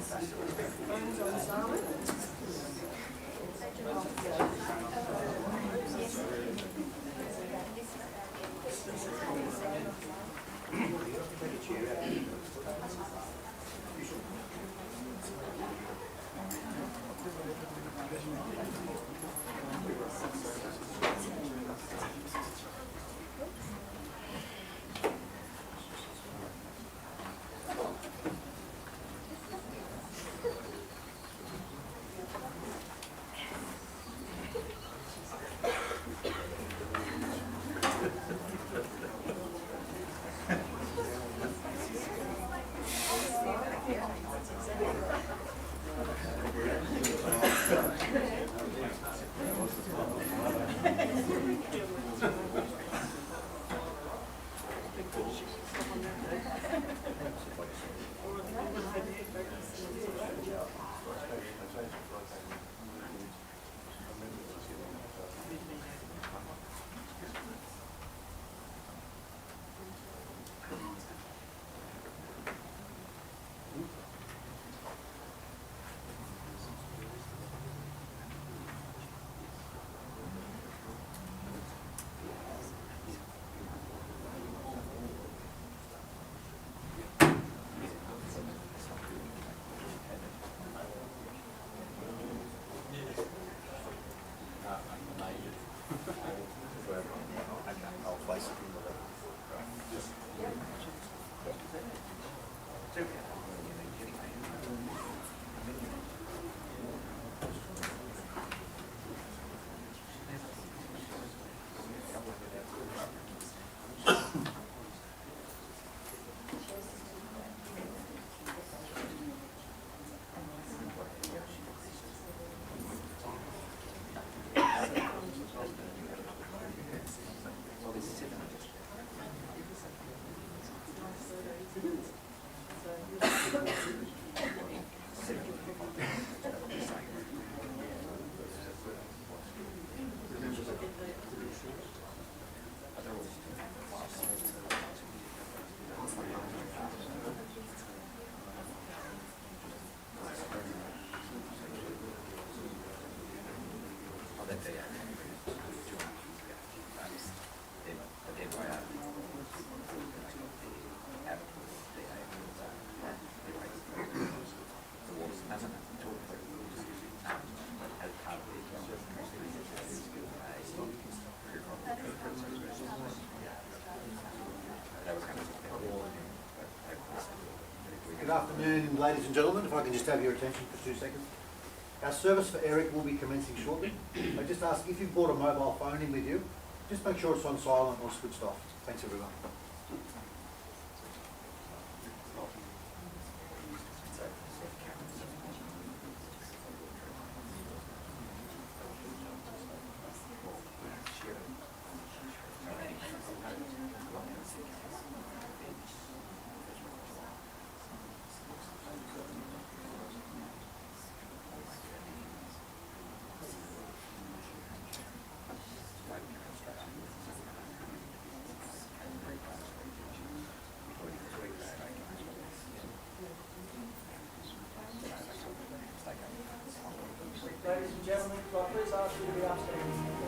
Good afternoon, ladies and gentlemen. If I can just have your attention for 2 seconds. Our service for Eric will be commencing shortly. I just ask if you've brought a mobile phone in with you, just make sure it's on silent or switched off. Thanks, everyone. Ladies and gentlemen, can I please ask you to be upstanding?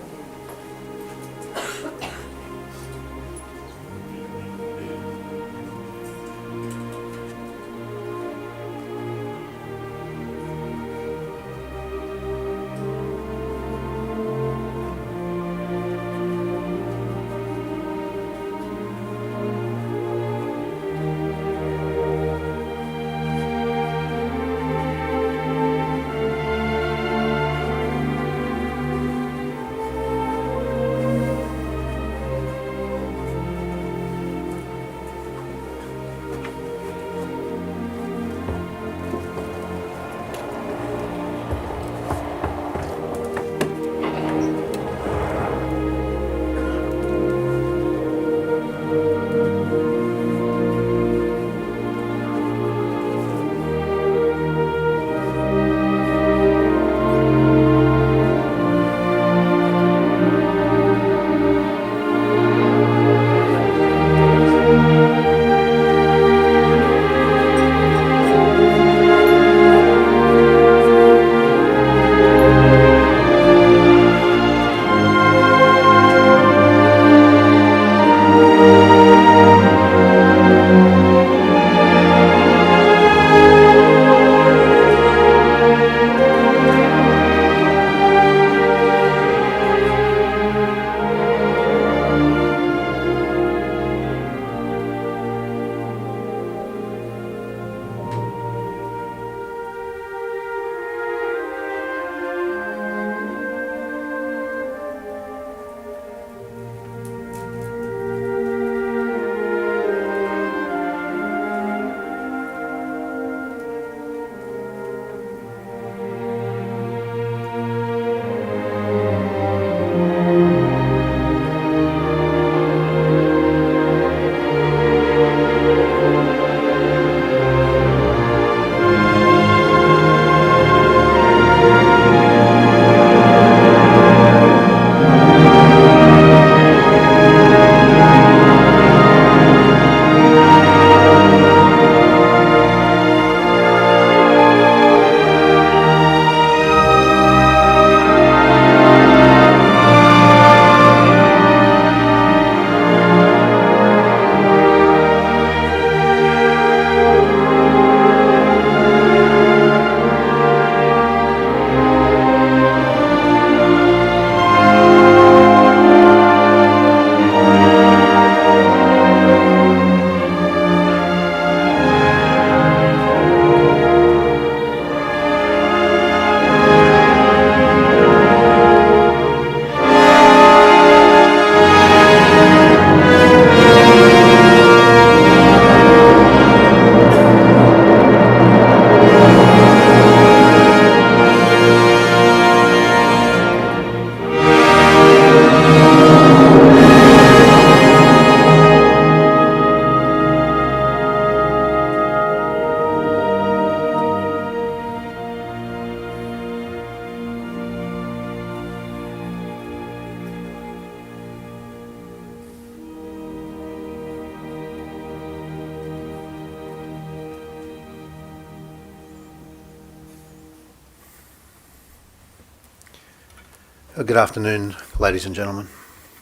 Good afternoon, ladies and gentlemen.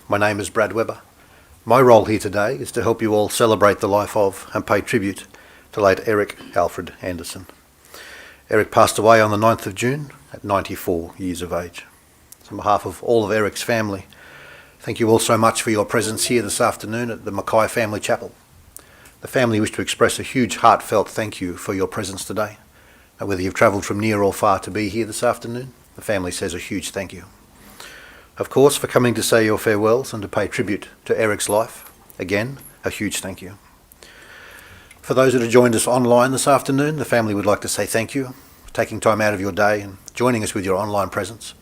My name is Brad Webber. My role here today is to help you all celebrate the life of and pay tribute to late Eric Alfred Anderson. Eric passed away on the 9th of June at 94 years of age. So on behalf of all of Eric's family, thank you all so much for your presence here this afternoon at the Mackay Family Chapel. The family wish to express a huge heartfelt thank you for your presence today. And whether you've travelled from near or far to be here this afternoon, the family says a huge thank you. Of course, for coming to say your farewells and to pay tribute to Eric's life, again, a huge thank you. For those that have joined us online this afternoon, the family would like to say thank you for taking time out of your day and joining us with your online presence.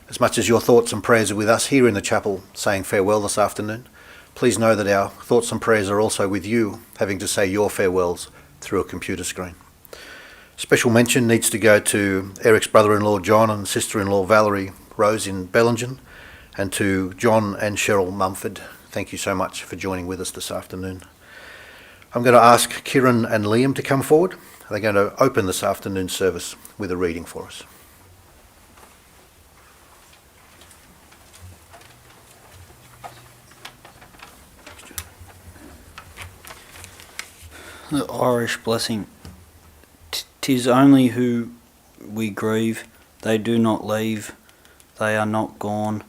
As much as your thoughts and prayers are with us here in the chapel saying farewell this afternoon, please know that our thoughts and prayers are also with you having to say your farewells through a computer screen. Special mention needs to go to Eric's brother-in-law John and sister-in-law Valerie Rose in Bellingen, and to John and Cheryl Mumford. Thank you so much for joining with us this afternoon. I'm going to ask Kieran and Liam to come forward. They're going to open this afternoon's service with a reading for us. The Irish blessing. 'Tis only who we grieve, they do not leave, they are not gone.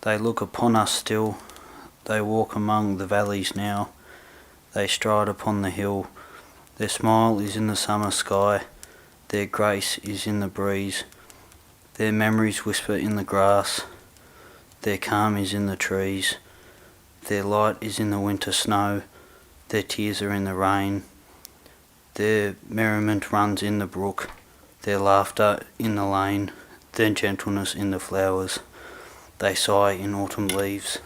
They look upon us still, they walk among the valleys now, they stride upon the hill. Their smile is in the summer sky, their grace is in the breeze. Their memories whisper in the grass, their calm is in the trees. Their light is in the winter snow, their tears are in the rain. Their merriment runs in the brook, their laughter in the lane, their gentleness in the flowers. They sigh in autumn leaves.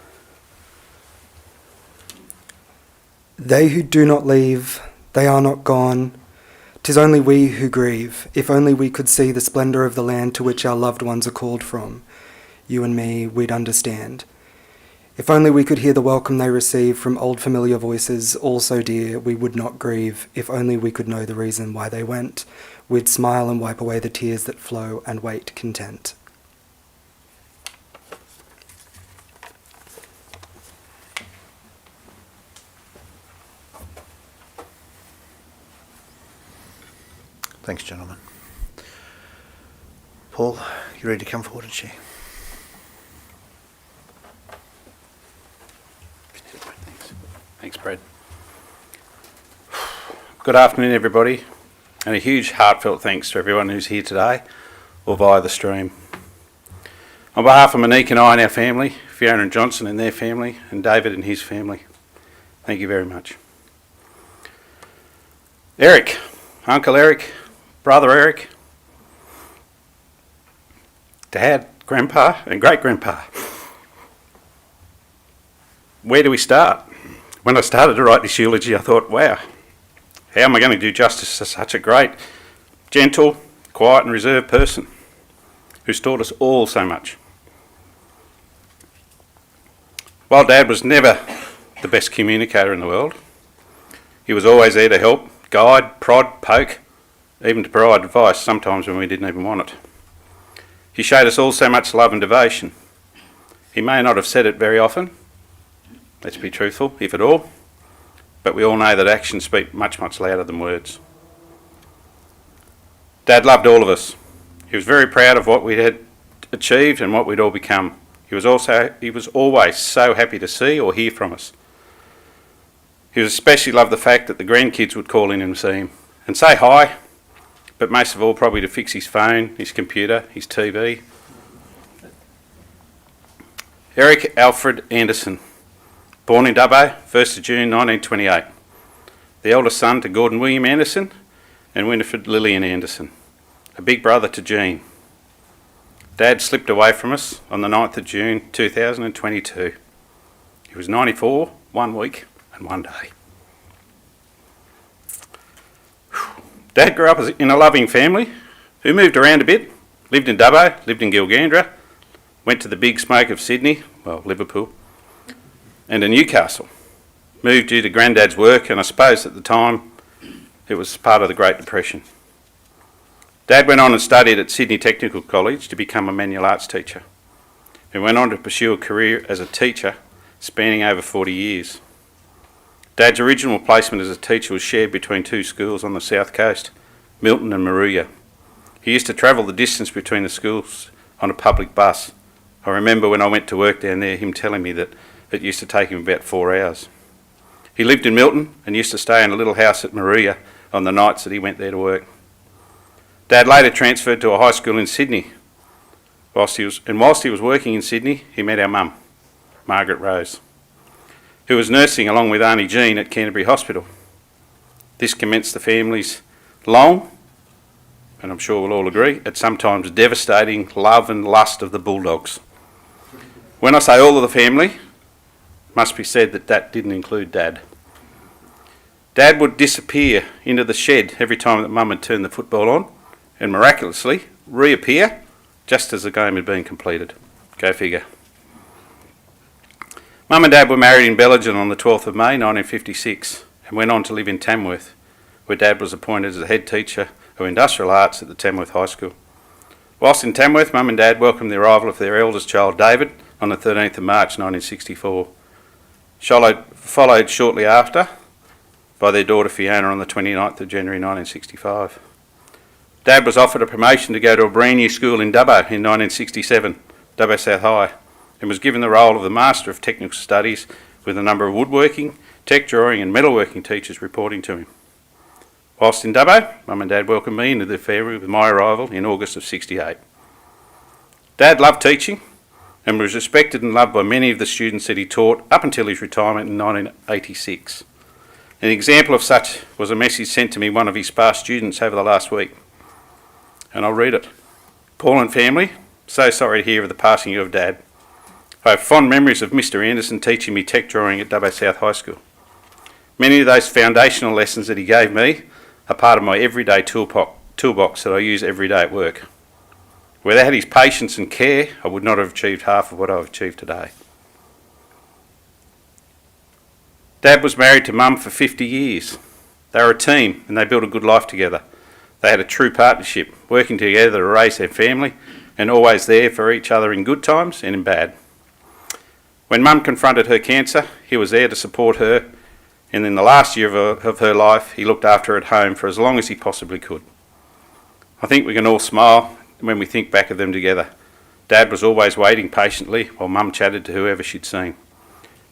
They who do not leave, they are not gone. 'Tis only we who grieve. If only we could see the splendour of the land to which our loved ones are called from, you and me, we'd understand. If only we could hear the welcome they receive from old familiar voices, all so dear, we would not grieve. If only we could know the reason why they went, we'd smile and wipe away the tears that flow and wait content. Thanks, gentlemen. Paul, you ready to come forward and share? Thanks, Brad. Good afternoon, everybody, and a huge heartfelt thanks to everyone who's here today or via the stream. On behalf of Monique and I and our family, Fiona and Johnson and their family, and David and his family, thank you very much. Eric, Uncle Eric, Brother Eric, Dad, Grandpa and Great-Grandpa. Where do we start? When I started to write this eulogy, I thought, wow, how am I going to do justice to such a great, gentle, quiet and reserved person who's taught us all so much? While Dad was never the best communicator in the world, he was always there to help, guide, prod, poke, even to provide advice sometimes when we didn't even want it. He showed us all so much love and devotion. He may not have said it very often, let's be truthful, if at all, but we all know that actions speak much, much louder than words. Dad loved all of us. He was very proud of what we had achieved and what we'd all become. He was always so happy to see or hear from us. He especially loved the fact that the grandkids would call in and see him and say hi, but most of all probably to fix his phone, his computer, his TV. Eric Alfred Anderson, born in Dubbo, 1st of June 1928. The eldest son to Gordon William Anderson and Winifred Lillian Anderson, a big brother to Jean. Dad slipped away from us on the 9th of June 2022. He was 94, 1 week and 1 day. Dad grew up in a loving family who moved around a bit, lived in Dubbo, lived in Gilgandra, went to the big smoke of Sydney, well, Liverpool, and to Newcastle. Moved due to Granddad's work, and I suppose at the time it was part of the Great Depression. Dad went on and studied at Sydney Technical College to become a manual arts teacher. and went on to pursue a career as a teacher spanning over 40 years. Dad's original placement as a teacher was shared between two schools on the south coast, Milton and Moruya. He used to travel the distance between the schools on a public bus. I remember when I went to work down there, him telling me that it used to take him about 4 hours. He lived in Milton and used to stay in a little house at Moruya on the nights that he went there to work. Dad later transferred to a high school in Sydney. Whilst he was working in Sydney, he met our mum, Margaret Rose, who was nursing along with Auntie Jean at Canterbury Hospital. This commenced the family's long, and I'm sure we'll all agree, at sometimes devastating love and lust of the Bulldogs. When I say all of the family, it must be said that that didn't include Dad. Dad would disappear into the shed every time that Mum had turned the football on and miraculously reappear just as the game had been completed. Go figure. Mum and Dad were married in Bellingen on the 12th of May 1956 and went on to live in Tamworth, where Dad was appointed as the head teacher of industrial arts at the Tamworth High School. Whilst in Tamworth, Mum and Dad welcomed the arrival of their eldest child David on the 13th of March 1964, followed shortly after by their daughter Fiona on the 29th of January 1965. Dad was offered a promotion to go to a brand new school in Dubbo in 1967, Dubbo South High, and was given the role of the Master of Technical Studies with a number of woodworking, tech drawing and metalworking teachers reporting to him. Whilst in Dubbo, Mum and Dad welcomed me into the family with my arrival in August of '68. Dad loved teaching and was respected and loved by many of the students that he taught up until his retirement in 1986. An example of such was a message sent to me one of his past students over the last week, and I'll read it. Paul and family, so sorry to hear of the passing of Dad. I have fond memories of Mr. Anderson teaching me tech drawing at Dubbo South High School. Many of those foundational lessons that he gave me are part of my everyday toolbox that I use every day at work. Without his patience and care, I would not have achieved half of what I've achieved today. Dad was married to Mum for 50 years. They were a team and they built a good life together. They had a true partnership, working together to raise their family and always there for each other in good times and in bad. When Mum confronted her cancer, he was there to support her, and in the last year of her life, he looked after her at home for as long as he possibly could. I think we can all smile when we think back of them together. Dad was always waiting patiently while Mum chatted to whoever she'd seen.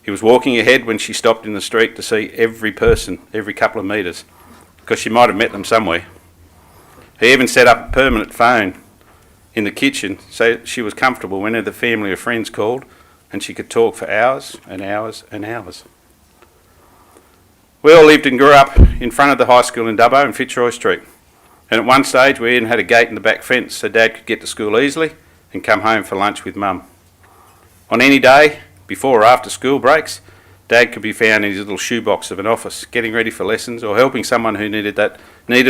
He was walking ahead when she stopped in the street to see every person every couple of metres, because she might have met them somewhere. He even set up a permanent phone in the kitchen so she was comfortable whenever the family or friends called and she could talk for hours and hours and hours. We all lived and grew up in front of the high school in Dubbo and Fitzroy Street, and at one stage we even had a gate in the back fence so Dad could get to school easily and come home for lunch with Mum. On any day, before or after school breaks, Dad could be found in his little shoebox of an office, getting ready for lessons or helping someone who needed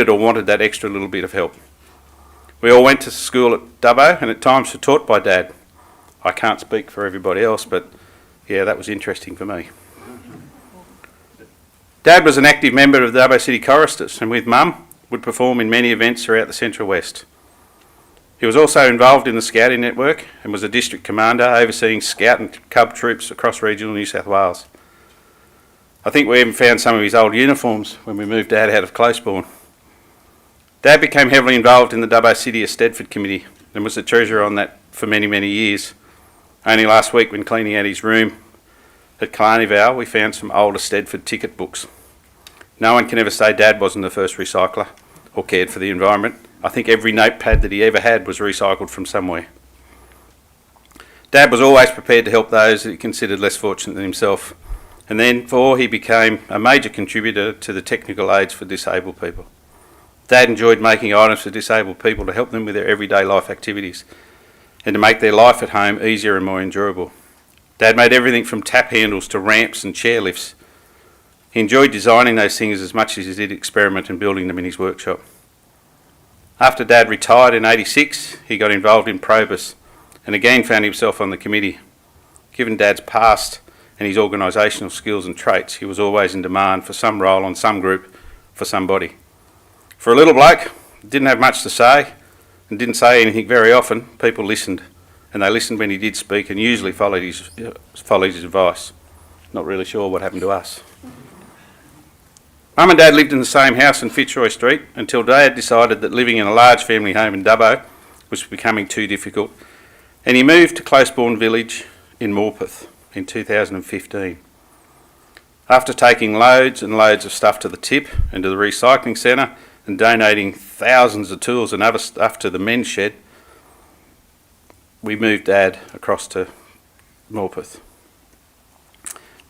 or wanted that extra little bit of help. We all went to school at Dubbo and at times were taught by Dad. I can't speak for everybody else, but yeah, that was interesting for me. Dad was an active member of the Dubbo City Choristers and with Mum would perform in many events throughout the Central West. He was also involved in the Scouting network and was a district commander overseeing Scout and Cub troops across regional New South Wales. I think we even found some of his old uniforms when we moved Dad out of Closebourne. Dad became heavily involved in the Dubbo City Eisteddfod Committee and was the treasurer on that for many, many years. Only last week when cleaning out his room at Killarney Vale, we found some old Eisteddfod ticket books. No one can ever say Dad wasn't the first recycler or cared for the environment. I think every notepad that he ever had was recycled from somewhere. Dad was always prepared to help those that he considered less fortunate than himself, and then he became a major contributor to the technical aids for disabled people. Dad enjoyed making items for disabled people to help them with their everyday life activities and to make their life at home easier and more endurable. Dad made everything from tap handles to ramps and chairlifts. He enjoyed designing those things as much as he did experiment and building them in his workshop. After Dad retired in '86, he got involved in Probus and again found himself on the committee. Given Dad's past and his organisational skills and traits, he was always in demand for some role on some group for somebody. For a little bloke, didn't have much to say and didn't say anything very often, people listened. and they listened when he did speak and usually followed his advice. Not really sure what happened to us. Mum and Dad lived in the same house in Fitzroy Street until Dad decided that living in a large family home in Dubbo was becoming too difficult, and he moved to Closebourne Village in Morpeth in 2015. After taking loads and loads of stuff to the tip and to the recycling centre and donating thousands of tools and other stuff to the men's shed, we moved Dad across to Morpeth.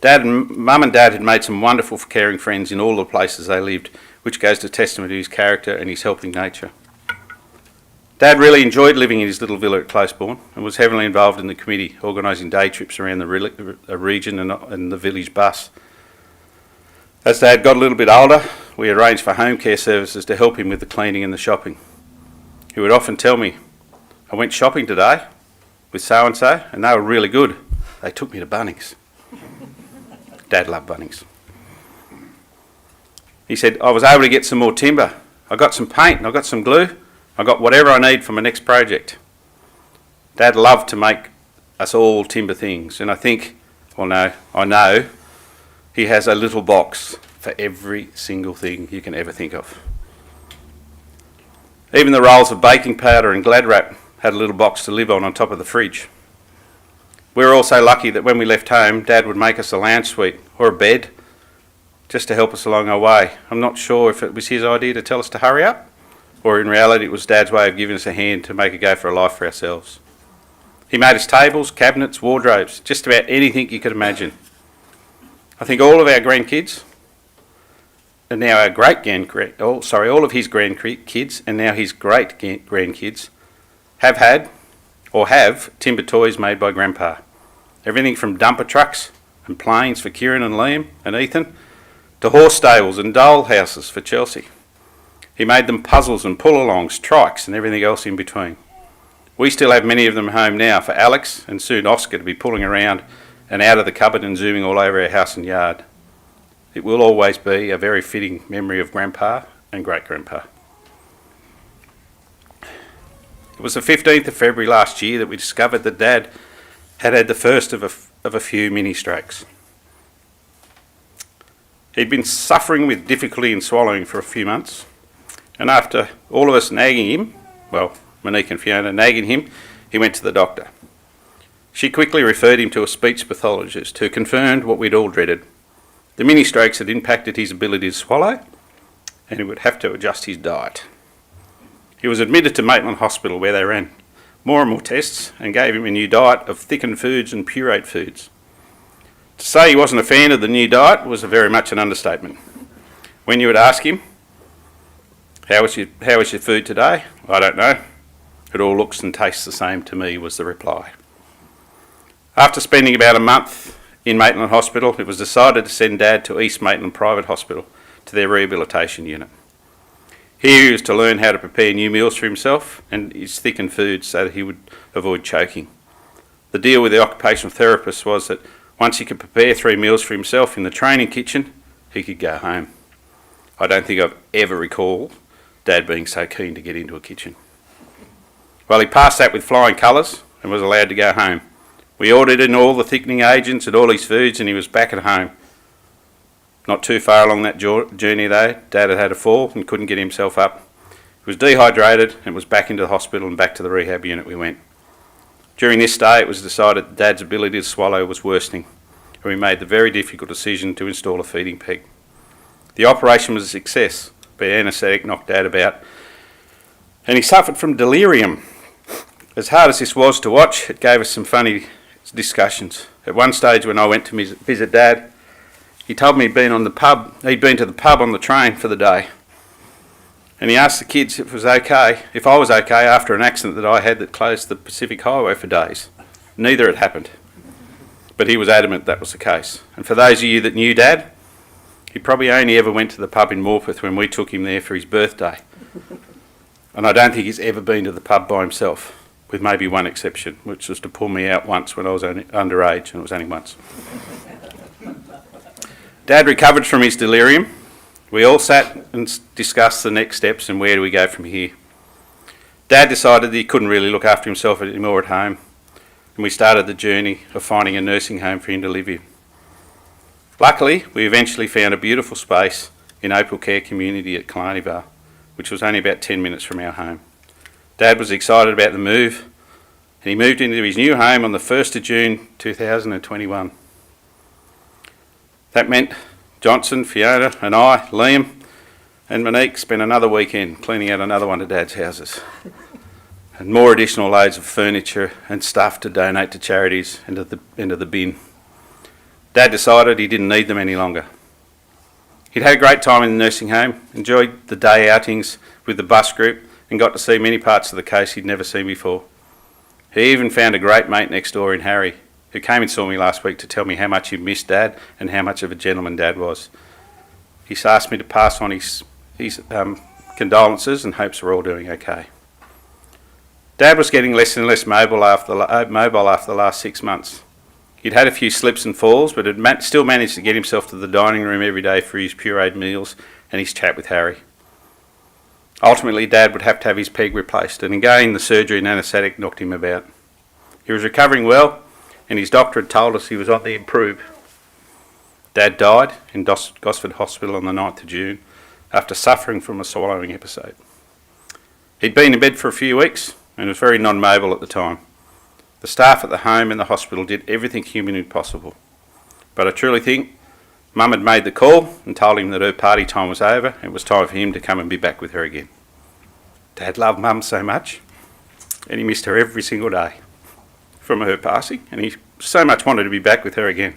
Mum and Dad had made some wonderful caring friends in all the places they lived, which goes to testament to his character and his helping nature. Dad really enjoyed living in his little villa at Closebourne and was heavily involved in the committee, organising day trips around the region and the village bus. As Dad got a little bit older, we arranged for home care services to help him with the cleaning and the shopping. He would often tell me, "I went shopping today with so-and-so and they were really good. They took me to Bunnings." Dad loved Bunnings. He said, "I was able to get some more timber. I got some paint and I got some glue. I got whatever I need for my next project." Dad loved to make us all timber things, and I know he has a little box for every single thing you can ever think of. Even the rolls of baking powder and Glad wrap had a little box to live on top of the fridge. We were also lucky that when we left home, Dad would make us a lounge suite or a bed just to help us along our way. I'm not sure if it was his idea to tell us to hurry up, or in reality it was Dad's way of giving us a hand to make a go for a life for ourselves. He made us tables, cabinets, wardrobes, just about anything you could imagine. I think all of our grandkids, and now our all of his grandkids and now his great grandkids have had or have timber toys made by Grandpa. Everything from dumper trucks and planes for Kieran and Liam and Ethan to horse stables and dole houses for Chelsea. He made them puzzles and pull-alongs, trikes and everything else in between. We still have many of them home now for Alex and soon Oscar to be pulling around and out of the cupboard and zooming all over our house and yard. It will always be a very fitting memory of Grandpa and Great-Grandpa. It was the 15th of February last year that we discovered that Dad had the first of a few mini strokes. He'd been suffering with difficulty in swallowing for a few months, and after all of us nagging him, Monique and Fiona nagging him, he went to the doctor. She quickly referred him to a speech pathologist who confirmed what we'd all dreaded. The mini strokes had impacted his ability to swallow, and he would have to adjust his diet. He was admitted to Maitland Hospital, where they ran more and more tests and gave him a new diet of thickened foods and pureed foods. To say he wasn't a fan of the new diet was very much an understatement. When you would ask him, how was your food today? "I don't know. It all looks and tastes the same to me," was the reply. After spending about a month in Maitland Hospital, it was decided to send Dad to East Maitland Private Hospital to their rehabilitation unit. Here he was to learn how to prepare new meals for himself and his thickened foods so that he would avoid choking. The deal with the occupational therapist was that once he could prepare 3 meals for himself in the training kitchen, he could go home. I don't think I've ever recalled Dad being so keen to get into a kitchen. Well, he passed that with flying colours and was allowed to go home. We ordered in all the thickening agents and all his foods and he was back at home. Not too far along that journey though, Dad had had a fall and couldn't get himself up. He was dehydrated and was back into the hospital and back to the rehab unit we went. During this stay it was decided that Dad's ability to swallow was worsening and we made the very difficult decision to install a feeding peg. The operation was a success, but anaesthetic knocked Dad about and he suffered from delirium. As hard as this was to watch, it gave us some funny discussions. At one stage when I went to visit Dad, he told me he'd been to the pub on the train for the day. And he asked the kids if I was okay after an accident that I had that closed the Pacific Highway for days. Neither had happened. But he was adamant that was the case. And for those of you that knew Dad, he probably only ever went to the pub in Morpeth when we took him there for his birthday. And I don't think he's ever been to the pub by himself, with maybe one exception, which was to pull me out once when I was only underage, and it was only once. Dad recovered from his delirium. We all sat and discussed the next steps and where do we go from here. Dad decided that he couldn't really look after himself anymore at home. and we started the journey of finding a nursing home for him to live in. Luckily, we eventually found a beautiful space in Opal Care Community at Killarney Vale, which was only about 10 minutes from our home. Dad was excited about the move, and he moved into his new home on the 1st of June 2021. That meant Johnson, Fiona and I, Liam and Monique spent another weekend cleaning out another one of Dad's houses, and more additional loads of furniture and stuff to donate to charities into the bin. Dad decided he didn't need them any longer. He'd had a great time in the nursing home, enjoyed the day outings with the bus group and got to see many parts of the case he'd never seen before. He even found a great mate next door in Harry, who came and saw me last week to tell me how much he missed Dad and how much of a gentleman Dad was. He's asked me to pass on his condolences and hopes we're all doing okay. Dad was getting less and less mobile after the last 6 months. He'd had a few slips and falls, but had still managed to get himself to the dining room every day for his pureed meals and his chat with Harry. Ultimately, Dad would have to have his peg replaced, and again the surgery and anaesthetic knocked him about. He was recovering well, and his doctor had told us he was on the improve. Dad died in Gosford Hospital on the 9th of June after suffering from a swallowing episode. He'd been in bed for a few weeks and was very non-mobile at the time. The staff at the home and the hospital did everything humanly possible. But I truly think Mum had made the call and told him that her party time was over and it was time for him to come and be back with her again. Dad loved Mum so much, and he missed her every single day from her passing, and he so much wanted to be back with her again.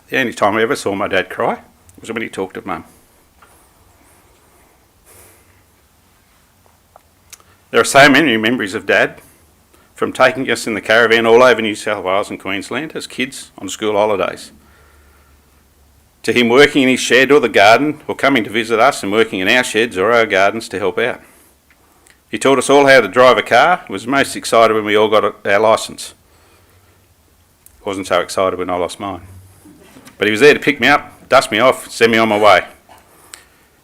The only time I ever saw my dad cry was when he talked of Mum. There are so many memories of Dad, from taking us in the caravan all over New South Wales and Queensland as kids on school holidays, to him working in his shed or the garden, or coming to visit us and working in our sheds or our gardens to help out. He taught us all how to drive a car, was most excited when we all got our licence. Wasn't so excited when I lost mine. But he was there to pick me up, dust me off, send me on my way.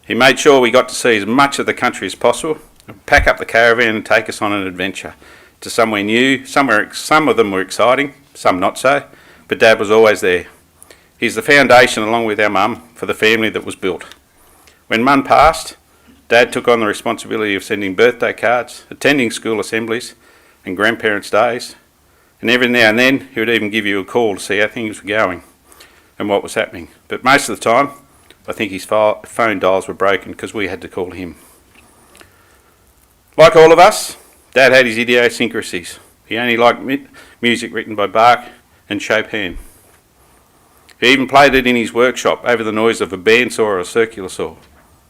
He made sure we got to see as much of the country as possible, and pack up the caravan and take us on an adventure to somewhere new. Some of them were exciting, some not so, but Dad was always there. He's the foundation, along with our Mum, for the family that was built. When Mum passed, Dad took on the responsibility of sending birthday cards, attending school assemblies and grandparents' days, and every now and then he would even give you a call to see how things were going and what was happening. But most of the time, I think his phone dials were broken because we had to call him. Like all of us, Dad had his idiosyncrasies. He only liked music written by Bach and Chopin. He even played it in his workshop over the noise of a bandsaw or a circular saw.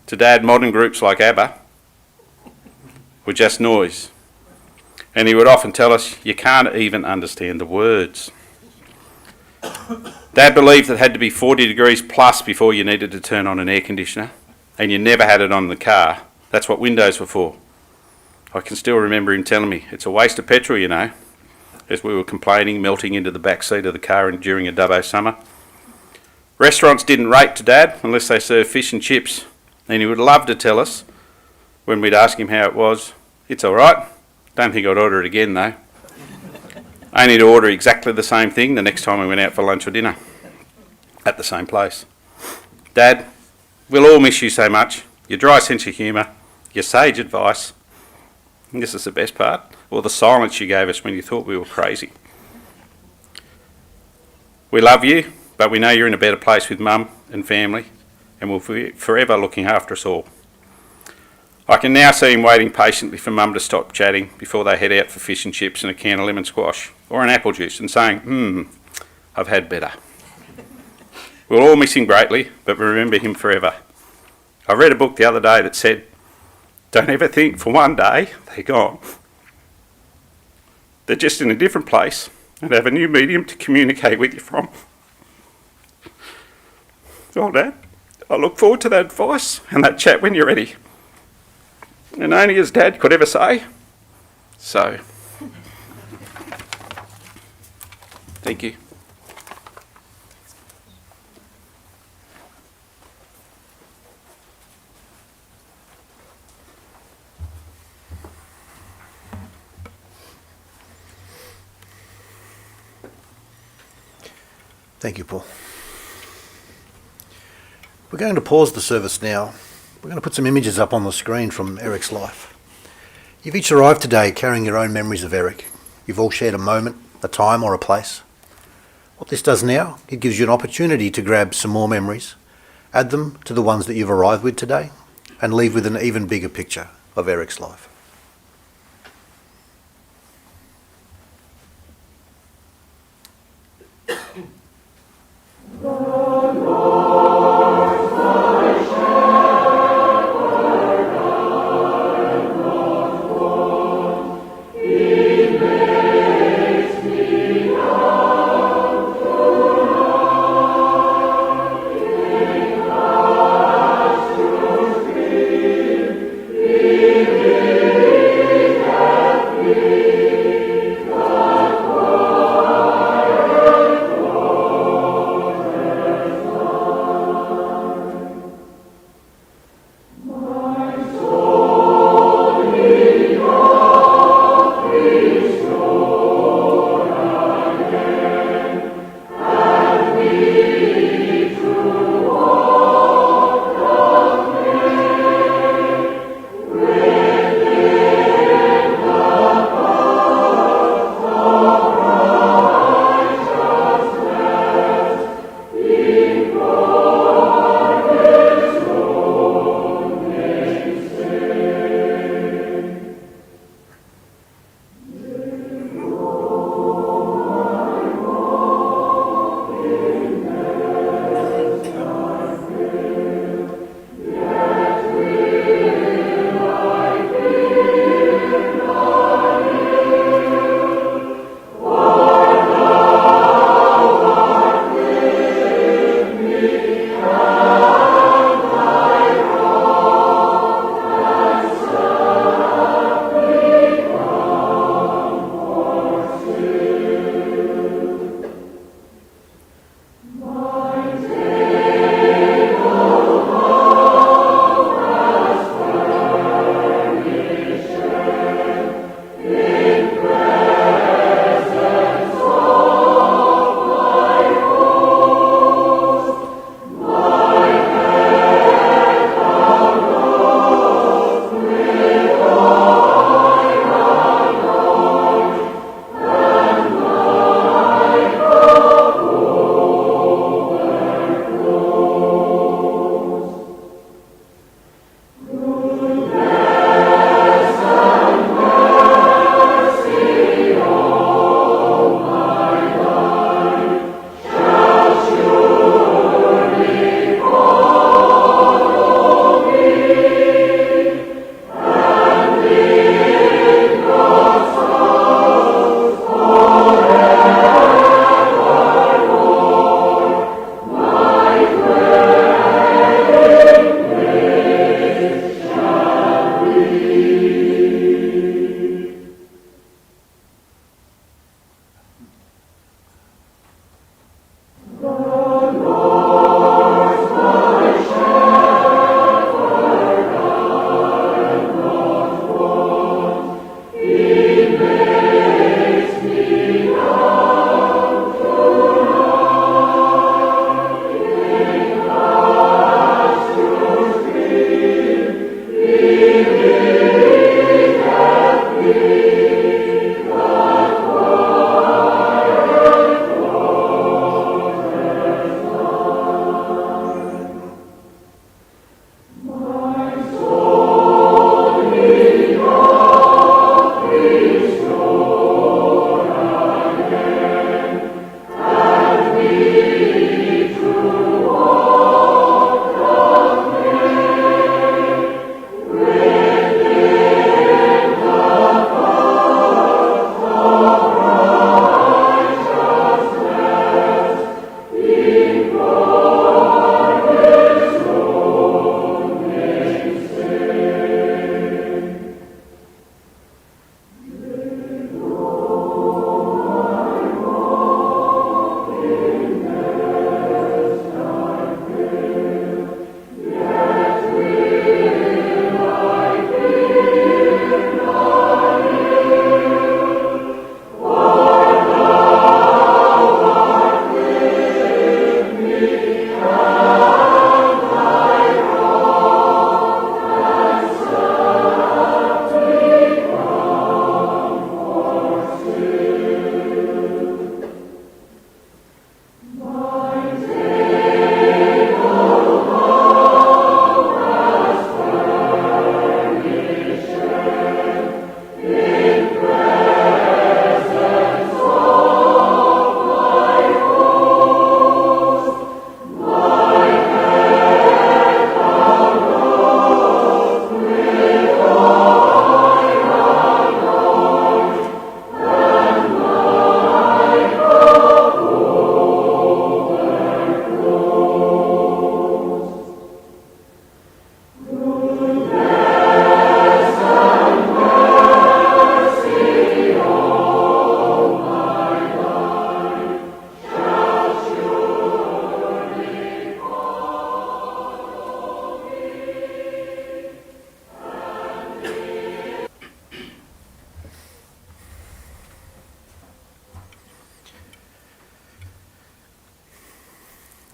To Dad, modern groups like ABBA were just noise. And he would often tell us, you can't even understand the words. Dad believed it had to be 40 degrees plus before you needed to turn on an air conditioner, and you never had it on in the car. That's what windows were for. I can still remember him telling me, it's a waste of petrol, you know, as we were complaining, melting into the back seat of the car during a Dubbo summer. Restaurants didn't rate to Dad unless they served fish and chips, and he would love to tell us, when we'd ask him how it was, it's all right, don't think I'd order it again though. Only to order exactly the same thing the next time we went out for lunch or dinner at the same place. Dad, we'll all miss you so much, your dry sense of humour, your sage advice, and this is the best part, or the silence you gave us when you thought we were crazy. We love you, but we know you're in a better place with Mum and family, and will be forever looking after us all. I can now see him waiting patiently for Mum to stop chatting before they head out for fish and chips and a can of lemon squash, or an apple juice, and saying, I've had better. We'll all miss him greatly, but remember him forever. I read a book the other day that said, don't ever think for one day they're gone. They're just in a different place and have a new medium to communicate with you from. Well, Dad, I look forward to that advice and that chat when you're ready. And only as Dad could ever say, so. Thank you. Thank you, Paul. We're going to pause the service now. We're going to put some images up on the screen from Eric's life. You've each arrived today carrying your own memories of Eric. You've all shared a moment, a time or a place. What this does now, it gives you an opportunity to grab some more memories, add them to the ones that you've arrived with today, and leave with an even bigger picture of Eric's life. Amen.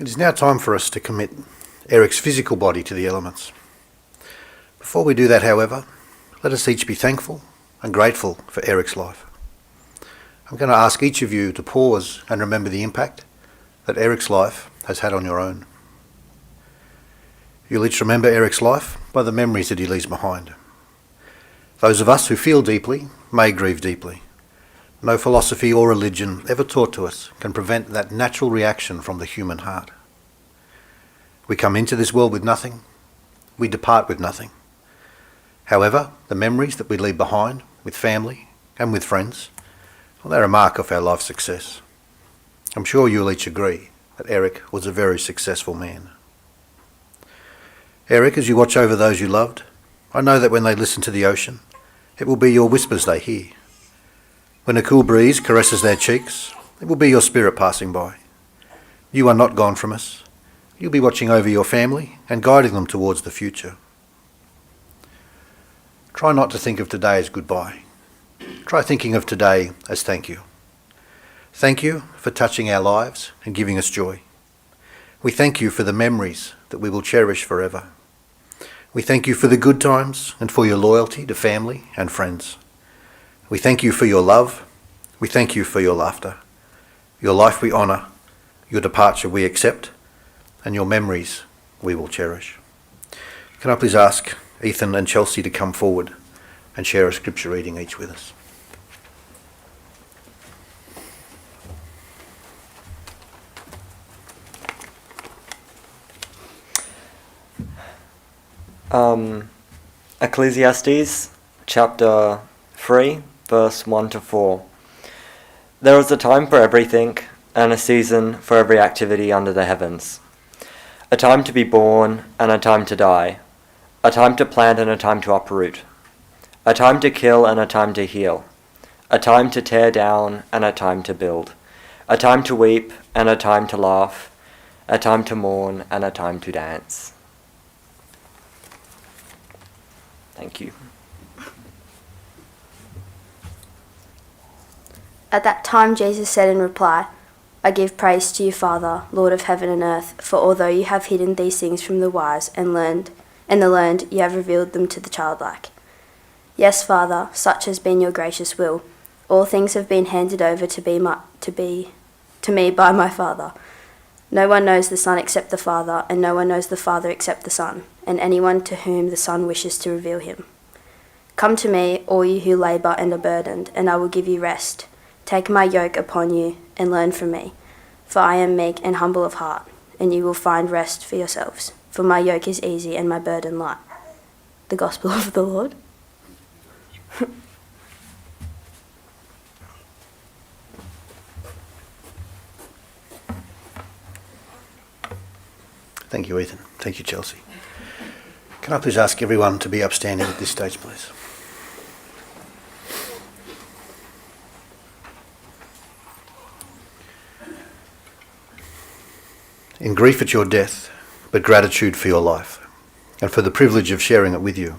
It is now time for us to commit Eric's physical body to the elements. Before we do that, however, let us each be thankful and grateful for Eric's life. I'm going to ask each of you to pause and remember the impact that Eric's life has had on your own. You'll each remember Eric's life by the memories that he leaves behind. Those of us who feel deeply may grieve deeply. No philosophy or religion ever taught to us can prevent that natural reaction from the human heart. We come into this world with nothing, we depart with nothing. However, the memories that we leave behind with family and with friends, well, they're a mark of our life success. I'm sure you'll each agree that Eric was a very successful man. Eric, as you watch over those you loved, I know that when they listen to the ocean, it will be your whispers they hear. When a cool breeze caresses their cheeks, it will be your spirit passing by. You are not gone from us. You'll be watching over your family and guiding them towards the future. Try not to think of today as goodbye. Try thinking of today as thank you. Thank you for touching our lives and giving us joy. We thank you for the memories that we will cherish forever. We thank you for the good times and for your loyalty to family and friends. We thank you for your love. We thank you for your laughter. Your life we honour, your departure we accept, and your memories we will cherish. Can I please ask Ethan and Chelsea to come forward and share a scripture reading each with us? Ecclesiastes chapter 3 verse 1 to 4. There is a time for everything and a season for every activity under the heavens. A time to be born and a time to die. A time to plant and a time to uproot. A time to kill and a time to heal. A time to tear down and a time to build. A time to weep and a time to laugh. A time to mourn and a time to dance. Thank you. At that time Jesus said in reply, I give praise to you, Father, Lord of heaven and earth, for although you have hidden these things from the wise and the learned, you have revealed them to the childlike. Yes, Father, such has been your gracious will. All things have been handed over to me by my Father. No one knows the Son except the Father, and no one knows the Father except the Son, and anyone to whom the Son wishes to reveal him. Come to me, all you who labour and are burdened, and I will give you rest. Take my yoke upon you and learn from me, for I am meek and humble of heart, and you will find rest for yourselves. For my yoke is easy and my burden light. The Gospel of the Lord. Thank you, Ethan. Thank you, Chelsea. Can I please ask everyone to be upstanding at this stage, please? In grief at your death, but gratitude for your life, and for the privilege of sharing it with you,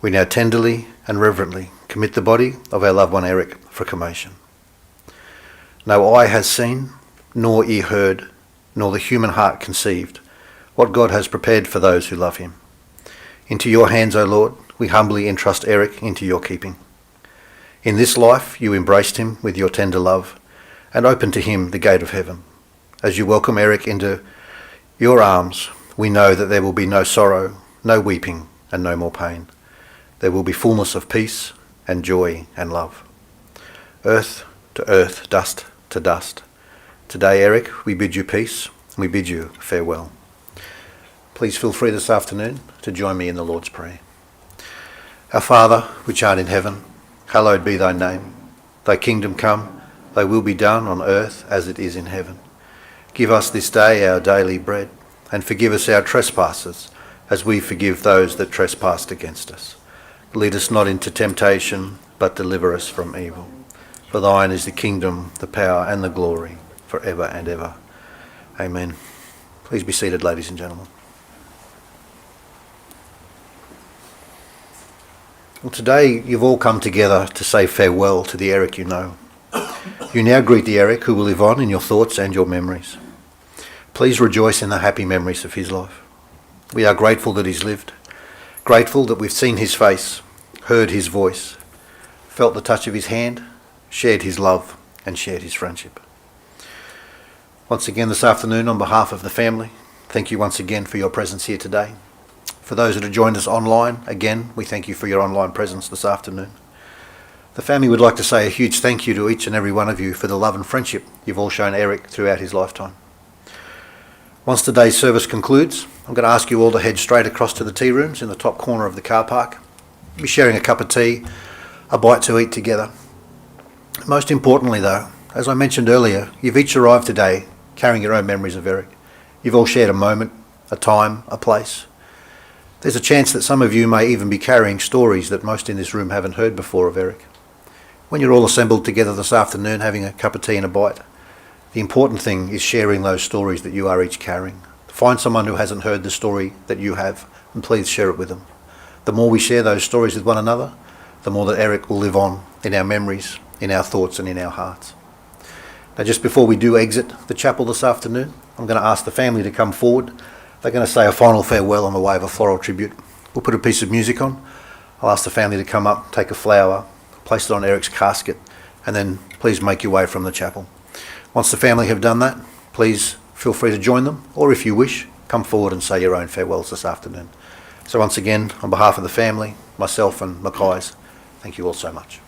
we now tenderly and reverently commit the body of our loved one Eric for cremation. No eye has seen, nor ear heard, nor the human heart conceived what God has prepared for those who love him. Into your hands, O Lord, we humbly entrust Eric into your keeping. In this life you embraced him with your tender love and opened to him the gate of heaven. As you welcome Eric into your arms, we know that there will be no sorrow, no weeping, and no more pain. There will be fullness of peace and joy and love. Earth to earth, dust to dust. Today, Eric, we bid you peace, and we bid you farewell. Please feel free this afternoon to join me in the Lord's Prayer. Our Father, which art in heaven, hallowed be thy name. Thy kingdom come, thy will be done on earth as it is in heaven. Give us this day our daily bread, and forgive us our trespasses, as we forgive those that trespass against us. Lead us not into temptation, but deliver us from evil. For thine is the kingdom, the power, and the glory, for ever and ever. Amen. Please be seated, ladies and gentlemen. Well, today you've all come together to say farewell to the Eric you know. You now greet the Eric who will live on in your thoughts and your memories. Please rejoice in the happy memories of his life. We are grateful that he's lived, grateful that we've seen his face, heard his voice, felt the touch of his hand, shared his love and shared his friendship. Once again this afternoon, on behalf of the family, thank you once again for your presence here today. For those that have joined us online, again, we thank you for your online presence this afternoon. The family would like to say a huge thank you to each and every one of you for the love and friendship you've all shown Eric throughout his lifetime. Once today's service concludes, I'm going to ask you all to head straight across to the tea rooms in the top corner of the car park. We'll be sharing a cup of tea, a bite to eat together. Most importantly though, as I mentioned earlier, you've each arrived today carrying your own memories of Eric. You've all shared a moment, a time, a place. There's a chance that some of you may even be carrying stories that most in this room haven't heard before of Eric. When you're all assembled together this afternoon having a cup of tea and a bite, the important thing is sharing those stories that you are each carrying. Find someone who hasn't heard the story that you have and please share it with them. The more we share those stories with one another, the more that Eric will live on in our memories, in our thoughts and in our hearts. Now just before we do exit the chapel this afternoon, I'm going to ask the family to come forward. They're going to say a final farewell on the way of a floral tribute. We'll put a piece of music on. I'll ask the family to come up, take a flower, place it on Eric's casket, and then please make your way from the chapel. Once the family have done that, please feel free to join them, or if you wish, come forward and say your own farewells this afternoon. So once again, on behalf of the family, myself and Mackay's, thank you all so much.